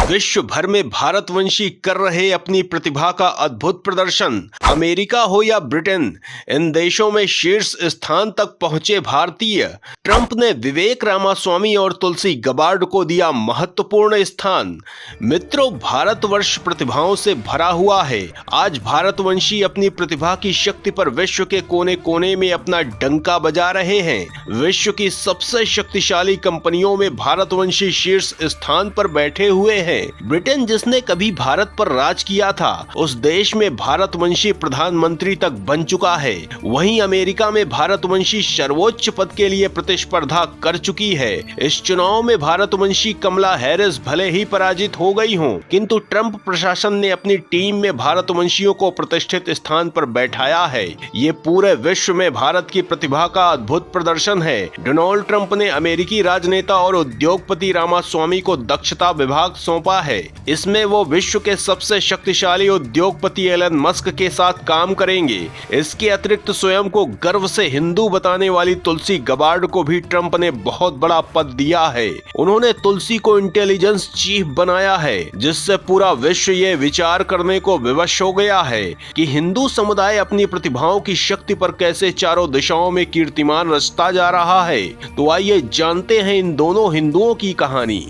विश्व भर में भारतवंशी कर रहे अपनी प्रतिभा का अद्भुत प्रदर्शन। अमेरिका हो या ब्रिटेन, इन देशों में शीर्ष स्थान तक पहुंचे भारतीय। ट्रंप ने विवेक रामास्वामी और तुलसी गबार्ड को दिया महत्वपूर्ण स्थान। मित्रों, भारतवर्ष प्रतिभाओं से भरा हुआ है। आज भारतवंशी अपनी प्रतिभा की शक्ति पर विश्व के कोने कोने में अपना डंका बजा रहे हैं। विश्व की सबसे शक्तिशाली कंपनियों में भारतवंशी शीर्ष स्थान पर बैठे हुए हैं। ब्रिटेन, जिसने कभी भारत पर राज किया था, उस देश में भारतवंशी प्रधानमंत्री तक बन चुका है। वहीं अमेरिका में भारतवंशी सर्वोच्च पद के लिए प्रतिस्पर्धा कर चुकी है। इस चुनाव में भारतवंशी कमला हैरिस भले ही पराजित हो गई हों, किंतु ट्रंप प्रशासन ने अपनी टीम में भारतवंशियों को प्रतिष्ठित स्थान पर बैठाया है। ये पूरे विश्व में भारत की प्रतिभा का अद्भुत प्रदर्शन है। डोनाल्ड ट्रंप ने अमेरिकी राजनेता और उद्योगपति रामास्वामी को दक्षता विभाग सौंपा है। इसमें वो विश्व के सबसे शक्तिशाली उद्योगपति एलन मस्क के साथ काम करेंगे। इसके अतिरिक्त स्वयं को गर्व से हिंदू बताने वाली तुलसी गबार्ड को भी ट्रंप ने बहुत बड़ा पद दिया है। उन्होंने तुलसी को इंटेलिजेंस चीफ बनाया है, जिससे पूरा विश्व ये विचार करने को विवश हो गया है कि हिंदू समुदाय अपनी प्रतिभाओं की शक्ति पर कैसे चारों दिशाओं में कीर्तिमान रचता जा रहा है। तो आइए जानते हैं इन दोनों हिंदुओं की कहानी।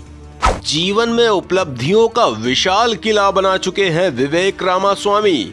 जीवन में उपलब्धियों का विशाल किला बना चुके हैं विवेक रामास्वामी।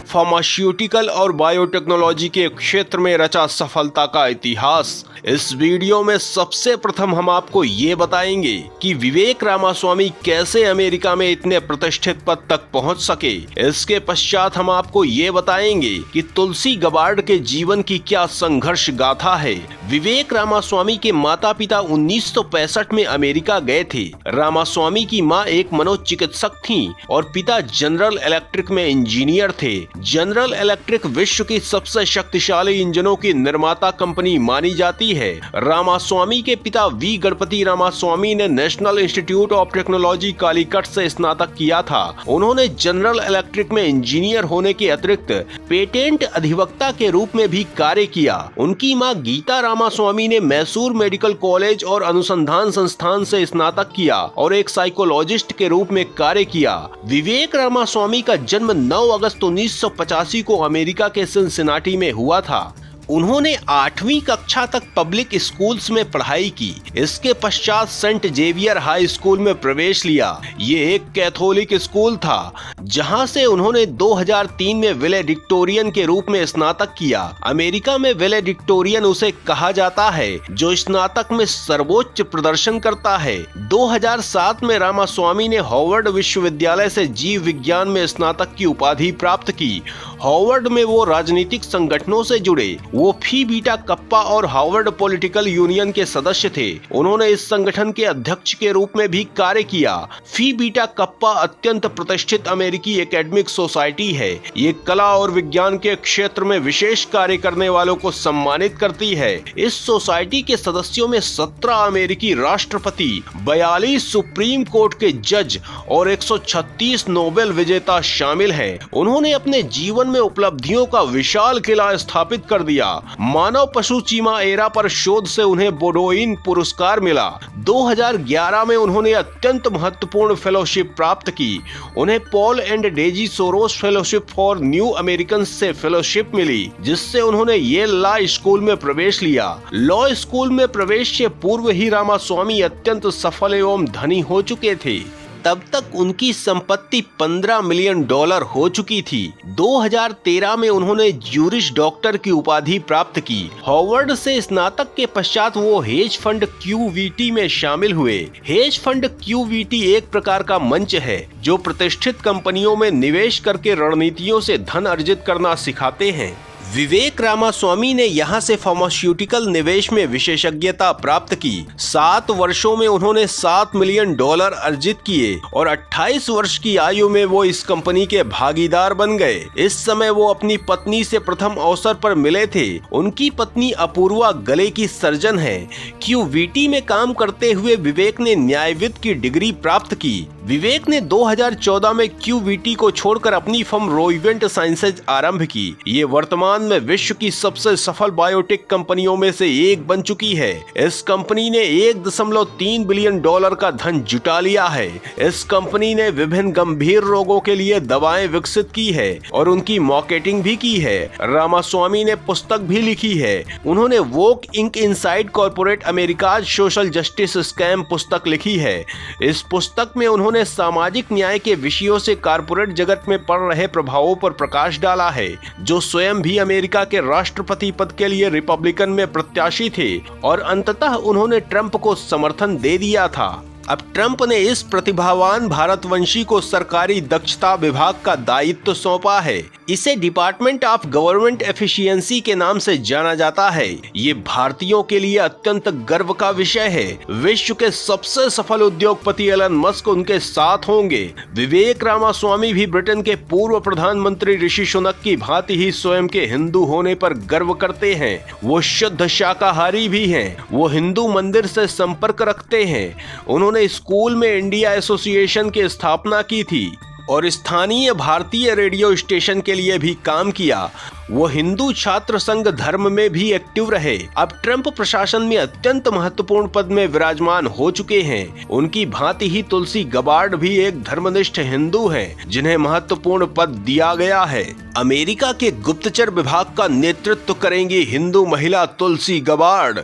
फार्मास्यूटिकल और बायोटेक्नोलॉजी के क्षेत्र में रचा सफलता का इतिहास। इस वीडियो में सबसे प्रथम हम आपको ये बताएंगे कि विवेक रामास्वामी कैसे अमेरिका में इतने प्रतिष्ठित पद तक पहुंच सके। इसके पश्चात हम आपको ये बताएंगे कि तुलसी गबार्ड के जीवन की क्या संघर्ष गाथा है। विवेक रामास्वामी के माता पिता 1965 में अमेरिका गए थे। रामास्वामी की माँ एक मनोचिकित्सक थीं और पिता जनरल इलेक्ट्रिक में इंजीनियर थे। जनरल इलेक्ट्रिक विश्व की सबसे शक्तिशाली इंजनों की निर्माता कंपनी मानी जाती है। रामास्वामी के पिता वी गणपति रामास्वामी ने national institute of technology Calicut से स्नातक किया था। उन्होंने जनरल इलेक्ट्रिक में इंजीनियर होने के अतिरिक्त पेटेंट अधिवक्ता के रूप में भी कार्य किया। उनकी मां गीता रामास्वामी ने मैसूर मेडिकल कॉलेज और अनुसंधान संस्थान से स्नातक किया और एक साइकोलॉजिस्ट के रूप में कार्य किया। विवेक रामास्वामी का जन्म 9 अगस्त 1985 को अमेरिका के सिनसिनाटी में हुआ था। उन्होंने 8वीं कक्षा तक पब्लिक स्कूल्स में पढ़ाई की। इसके पश्चात सेंट जेवियर हाई स्कूल में प्रवेश लिया। ये एक कैथोलिक स्कूल था, जहां से उन्होंने 2003 में वैलेडिक्टोरियन के रूप में स्नातक किया। अमेरिका में वैलेडिक्टोरियन उसे कहा जाता है जो स्नातक में सर्वोच्च प्रदर्शन करता है। 2007 में रामास्वामी ने हार्वर्ड विश्वविद्यालय से जीव विज्ञान में स्नातक की उपाधि प्राप्त की। हार्वर्ड में वो राजनीतिक संगठनों से जुड़े। वो फी बीटा कप्पा और हार्वर्ड पॉलिटिकल यूनियन के सदस्य थे। उन्होंने इस संगठन के अध्यक्ष के रूप में भी कार्य किया। फी बीटा कप्पा अत्यंत प्रतिष्ठित अमेरिकी एकेडमिक सोसाइटी है। ये कला और विज्ञान के क्षेत्र में विशेष कार्य करने वालों को सम्मानित करती है। इस सोसाइटी के सदस्यों में 17 अमेरिकी राष्ट्रपति, 42 सुप्रीम कोर्ट के जज और 136 नोबेल विजेता शामिल हैं। उन्होंने अपने जीवन में उपलब्धियों का विशाल किला स्थापित कर दिया। मानव पशु चीमा एरा पर शोध से उन्हें बोडोइन पुरस्कार मिला। 2011 में उन्होंने अत्यंत महत्वपूर्ण फेलोशिप प्राप्त की। उन्हें Paul and Daisy Soros fellowship for new American से फेलोशिप मिली, जिससे उन्होंने येल लॉ स्कूल में प्रवेश लिया। लॉ स्कूल में प्रवेश से पूर्व ही रामास्वामी अत्यंत सफल एवं धनी हो चुके थे। तब तक उनकी संपत्ति $15 मिलियन हो चुकी थी। 2013 में उन्होंने ज्यूरिश डॉक्टर की उपाधि प्राप्त की। हार्वर्ड से स्नातक के पश्चात वो हेज फंड QVT में शामिल हुए। हेज फंड QVT एक प्रकार का मंच है जो प्रतिष्ठित कंपनियों में निवेश करके रणनीतियों से धन अर्जित करना सिखाते हैं। विवेक रामास्वामी ने यहाँ से फार्मास्यूटिकल निवेश में विशेषज्ञता प्राप्त की। 7 वर्षों में उन्होंने $7 मिलियन अर्जित किए और 28 वर्ष की आयु में वो इस कंपनी के भागीदार बन गए। इस समय वो अपनी पत्नी से प्रथम अवसर पर मिले थे। उनकी पत्नी अपूर्वा गले की सर्जन है। QVT में काम करते हुए विवेक ने न्यायविद की डिग्री प्राप्त की। विवेक ने 2014 में QVT को छोड़कर अपनी फर्म रोइवेंट साइंसेज आरंभ की। ये वर्तमान वर्तमान में विश्व की सबसे सफल बायोटेक कंपनियों में से एक बन चुकी है। इस कंपनी ने 1.3 बिलियन डॉलर का धन जुटा लिया है। इस कंपनी ने विभिन्न गंभीर रोगों के लिए दवाएं विकसित की है और उनकी मार्केटिंग भी की है। रामास्वामी ने पुस्तक भी लिखी है। उन्होंने Woke Inc inside corporate America social justice scam पुस्तक लिखी है। इस पुस्तक में उन्होंने सामाजिक न्याय के विषयों से कॉर्पोरेट जगत में पड़ रहे प्रभावों पर प्रकाश डाला है, जो स्वयं भी अमेरिका के राष्ट्रपति पद के लिए रिपब्लिकन में प्रत्याशी थे और अंततः उन्होंने ट्रंप को समर्थन दे दिया था। अब ट्रंप ने इस प्रतिभावान भारतवंशी को सरकारी दक्षता विभाग का दायित्व सौंपा है। इसे डिपार्टमेंट ऑफ गवर्नमेंट एफिशिएंसी के नाम से जाना जाता है। ये भारतीयों के लिए अत्यंत गर्व का विषय है। विश्व के सबसे सफल उद्योगपति एलन मस्क उनके साथ होंगे। विवेक रामास्वामी भी ब्रिटेन के पूर्व प्रधानमंत्री ऋषि सुनक की भांति ही स्वयं के हिंदू होने पर गर्व करते हैं। वो शुद्ध शाकाहारी भी हैं। वो हिंदू मंदिर से संपर्क रखते हैं। उन्होंने स्कूल में इंडिया एसोसिएशन की स्थापना की थी और स्थानीय भारतीय रेडियो स्टेशन के लिए भी काम किया। वो हिंदू छात्र संघ धर्म में भी एक्टिव रहे। अब ट्रंप प्रशासन में अत्यंत महत्वपूर्ण पद में विराजमान हो चुके हैं। उनकी भांति ही तुलसी गबार्ड भी एक धर्मनिष्ठ हिंदू हैं, जिन्हें महत्वपूर्ण पद दिया गया है। अमेरिका के गुप्तचर विभाग का नेतृत्व करेंगी हिंदू महिला तुलसी गबार्ड।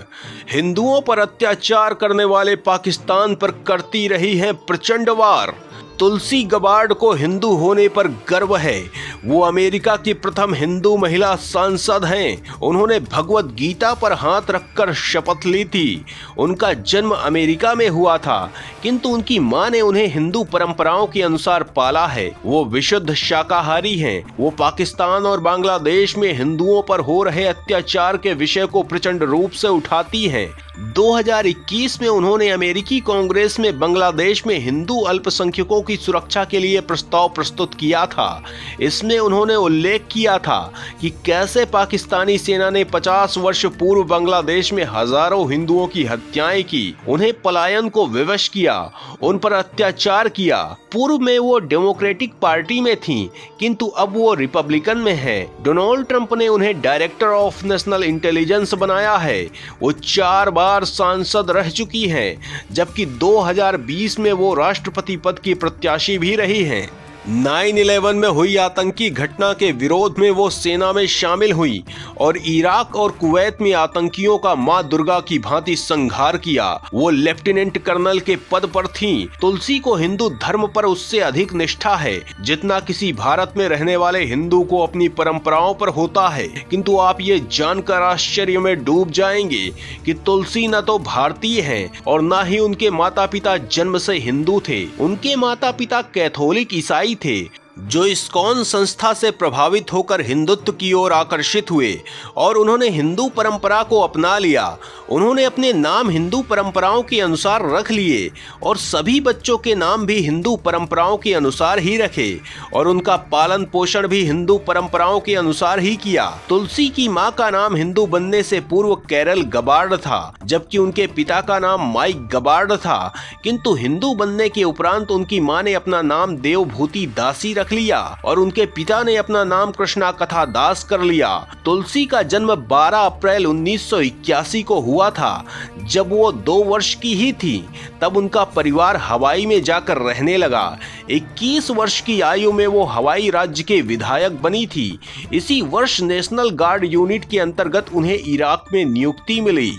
हिंदुओं पर अत्याचार करने वाले पाकिस्तान पर करती रही हैं प्रचंड वार। तुलसी गबार्ड को हिंदू होने पर गर्व है। वो अमेरिका की प्रथम हिंदू महिला सांसद हैं। उन्होंने भगवत गीता पर हाथ रखकर शपथ ली थी। उनका जन्म अमेरिका में हुआ था, किंतु उनकी मां ने उन्हें हिंदू परंपराओं के अनुसार पाला है। वो विशुद्ध शाकाहारी हैं। वो पाकिस्तान और बांग्लादेश में हिंदुओं पर हो रहे अत्याचार के विषय को प्रचंड रूप से उठाती हैं। 2021 में उन्होंने अमेरिकी कांग्रेस में बांग्लादेश में हिंदू अल्पसंख्यकों की सुरक्षा के लिए प्रस्ताव प्रस्तुत किया था। इसमें उन्होंने उल्लेख किया था कि कैसे पाकिस्तानी सेना ने 50 वर्ष पूर्व बांग्लादेश में हजारों हिंदुओं की हत्याएं की, उन्हें पलायन को विवश किया, उन पर अत्याचार किया। पूर्व में वो डेमोक्रेटिक पार्टी में थीं, किंतु अब वो रिपब्लिकन में हैं। डोनाल्ड ट्रंप ने उन्हें डायरेक्टर ऑफ नेशनल इंटेलिजेंस बनाया है। वो 4 बार सांसद रह चुकी हैं, जबकि 2020 में वो राष्ट्रपति पद की प्रत्याशी भी रही हैं। 9/11 में हुई आतंकी घटना के विरोध में वो सेना में शामिल हुई और इराक और कुवैत में आतंकियों का मां दुर्गा की भांति संहार किया। वो लेफ्टिनेंट कर्नल के पद पर थीं। तुलसी को हिंदू धर्म पर उससे अधिक निष्ठा है जितना किसी भारत में रहने वाले हिंदू को अपनी परंपराओं पर होता है। किंतु आप ये जानकर आश्चर्य में डूब जाएंगे कि तुलसी न तो भारतीय हैं और न ही उनके माता पिता जन्म से हिंदू थे। उनके माता पिता कैथोलिक ईसाई थे, जो इस्कॉन संस्था से प्रभावित होकर हिंदुत्व की ओर आकर्षित हुए और उन्होंने हिंदू परंपरा को अपना लिया। उन्होंने अपने नाम हिंदू परंपराओं के अनुसार रख लिए और सभी बच्चों के नाम भी हिंदू परंपराओं के अनुसार ही रखे और उनका पालन पोषण भी हिंदू परंपराओं के अनुसार ही किया। तुलसी की मां का नाम हिंदू बनने से पूर्व कैरल गबार्ड था, जबकि उनके पिता का नाम माइक गबार्ड था। किंतु हिंदू बनने के उपरांत उनकी मां ने अपना नाम देवभूति दासी रख लिया और उनके पिता ने अपना नाम कृष्णा कथा दास कर लिया। तुलसी का जन्म 12 अप्रैल 1981 को हुआ था। जब वो 2 वर्ष की ही थी, तब उनका परिवार हवाई में जाकर रहने लगा। 21 वर्ष की आयु में वो हवाई राज्य के विधायक बनी थी। इसी वर्ष नेशनल गार्ड यूनिट के अंतर्गत उन्हें इराक में नियुक्ति मिली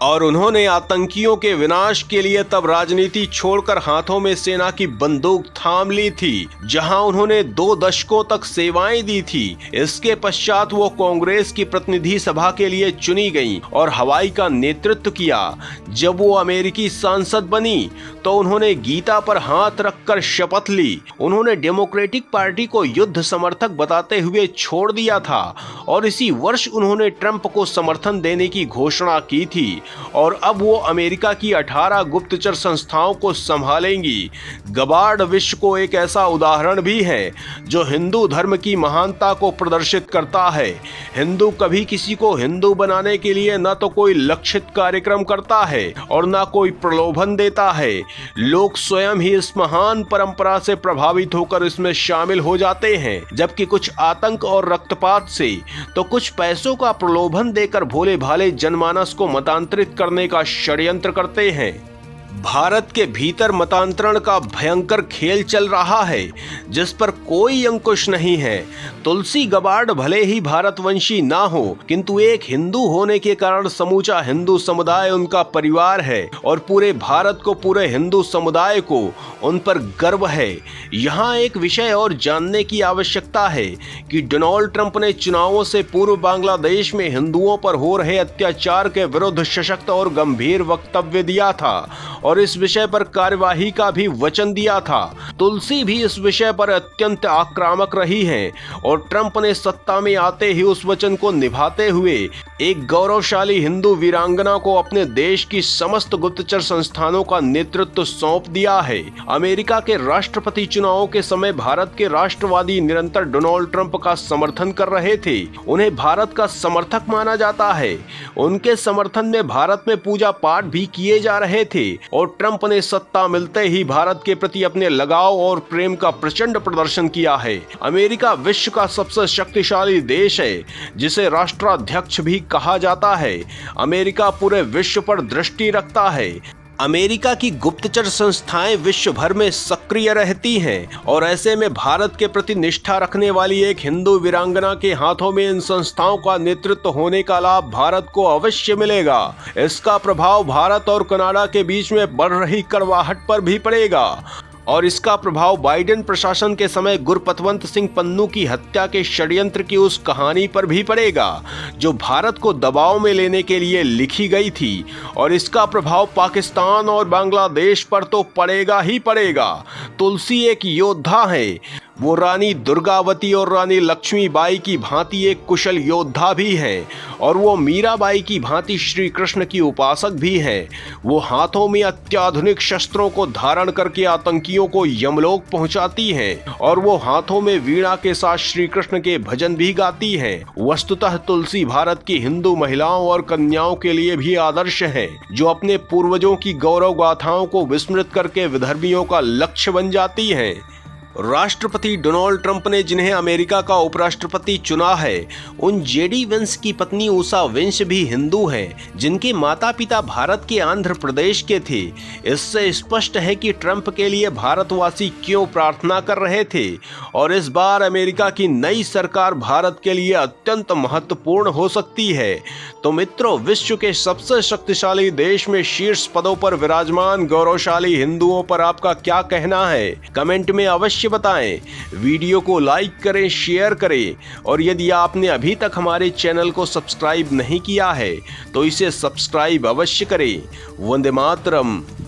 और उन्होंने आतंकियों के विनाश के लिए तब राजनीति छोड़कर हाथों में सेना की बंदूक थाम ली थी, जहां उन्होंने 2 दशकों तक सेवाएं दी थी। इसके पश्चात वो कांग्रेस की प्रतिनिधि सभा के लिए चुनी गईं और हवाई का नेतृत्व किया। जब वो अमेरिकी सांसद बनी तो उन्होंने गीता पर हाथ रखकर शपथ ली। उन्होंने डेमोक्रेटिक पार्टी को युद्ध समर्थक बताते हुए छोड़ दिया था और इसी वर्ष उन्होंने ट्रंप को समर्थन देने की घोषणा की थी। और अब वो अमेरिका की 18 गुप्तचर संस्थाओं को संभालेंगी। गबार्ड विश्व को एक ऐसा उदाहरण भी है जो हिंदू धर्म की महानता को प्रदर्शित करता है। हिंदू कभी किसी को हिंदू बनाने के लिए न तो कोई लक्षित कार्यक्रम करता है और न कोई प्रलोभन देता है। लोग स्वयं ही इस महान परंपरा से प्रभावित होकर इसमें शामिल हो जाते हैं, जबकि कुछ आतंक और रक्तपात से तो कुछ पैसों का प्रलोभन देकर भोले भाले जनमानस को मतांतरित करने का षड्यंत्र करते हैं। भारत के भीतर मतांतरण का भयंकर खेल चल रहा है जिस पर कोई अंकुश नहीं है। तुलसी गबार्ड भले ही भारतवंशी ना हो, किंतु एक हिंदू होने के कारण समूचा हिंदू समुदाय उनका परिवार है और पूरे भारत को, पूरे हिंदू समुदाय को उन पर गर्व है। यहाँ एक विषय और जानने की आवश्यकता है कि डोनाल्ड ट्रंप ने चुनावों से पूर्व बांग्लादेश में हिंदुओं पर हो रहे अत्याचार के विरुद्ध सशक्त और गंभीर वक्तव्य दिया था और इस विषय पर कार्यवाही का भी वचन दिया था। तुलसी भी इस विषय पर अत्यंत आक्रामक रही हैं और ट्रंप ने सत्ता में आते ही उस वचन को निभाते हुए एक गौरवशाली हिंदू वीरांगना को अपने देश की समस्त गुप्तचर संस्थानों का नेतृत्व सौंप दिया है। अमेरिका के राष्ट्रपति चुनावों के समय भारत के राष्ट्रवादी निरंतर डोनाल्ड ट्रंप का समर्थन कर रहे थे। उन्हें भारत का समर्थक माना जाता है। उनके समर्थन में भारत में पूजा पाठ भी किए जा रहे थे और ट्रंप ने सत्ता मिलते ही भारत के प्रति अपने लगाव और प्रेम का प्रचंड प्रदर्शन किया है। अमेरिका विश्व का सबसे शक्तिशाली देश है जिसे राष्ट्राध्यक्ष भी कहा जाता है। अमेरिका पूरे विश्व पर दृष्टि रखता है। अमेरिका की गुप्तचर संस्थाएं विश्व भर में सक्रिय रहती हैं और ऐसे में भारत के प्रति निष्ठा रखने वाली एक हिंदू वीरांगना के हाथों में इन संस्थाओं का नेतृत्व होने का लाभ भारत को अवश्य मिलेगा। इसका प्रभाव भारत और कनाडा के बीच में बढ़ रही कड़वाहट पर भी पड़ेगा और इसका प्रभाव बाइडेन प्रशासन के समय गुरपतवंत सिंह पन्नू की हत्या के षड्यंत्र की उस कहानी पर भी पड़ेगा जो भारत को दबाव में लेने के लिए लिखी गई थी और इसका प्रभाव पाकिस्तान और बांग्लादेश पर तो पड़ेगा ही पड़ेगा। तुलसी एक योद्धा है। वो रानी दुर्गावती और रानी लक्ष्मीबाई की भांति एक कुशल योद्धा भी है और वो मीराबाई की भांति श्री कृष्ण की उपासक भी है। वो हाथों में अत्याधुनिक शस्त्रों को धारण करके आतंकियों को यमलोक पहुंचाती हैं और वो हाथों में वीणा के साथ श्री कृष्ण के भजन भी गाती हैं। वस्तुतः तुलसी भारत की हिंदू महिलाओं और कन्याओं के लिए भी आदर्श है जो अपने पूर्वजों की गौरव गाथाओं को विस्मृत करके विधर्मियों का लक्ष्य बन जाती हैं। राष्ट्रपति डोनाल्ड ट्रंप ने जिन्हें अमेरिका का उपराष्ट्रपति चुना है, उन जेडी वेंस की पत्नी उषा वेंस भी हिंदू हैं, जिनके माता पिता भारत के आंध्र प्रदेश के थे। इससे स्पष्ट है कि ट्रंप के लिए भारतवासी क्यों प्रार्थना कर रहे थे और इस बार अमेरिका की नई सरकार भारत के लिए अत्यंत महत्वपूर्ण हो सकती है। तो मित्रों, विश्व के सबसे शक्तिशाली देश में शीर्ष पदों पर विराजमान गौरवशाली हिंदुओं पर आपका क्या कहना है? कमेंट में अवश्य बताएं। वीडियो को लाइक करें, शेयर करें और यदि आपने अभी तक हमारे चैनल को सब्सक्राइब नहीं किया है तो इसे सब्सक्राइब अवश्य करें। वंदे मातरम।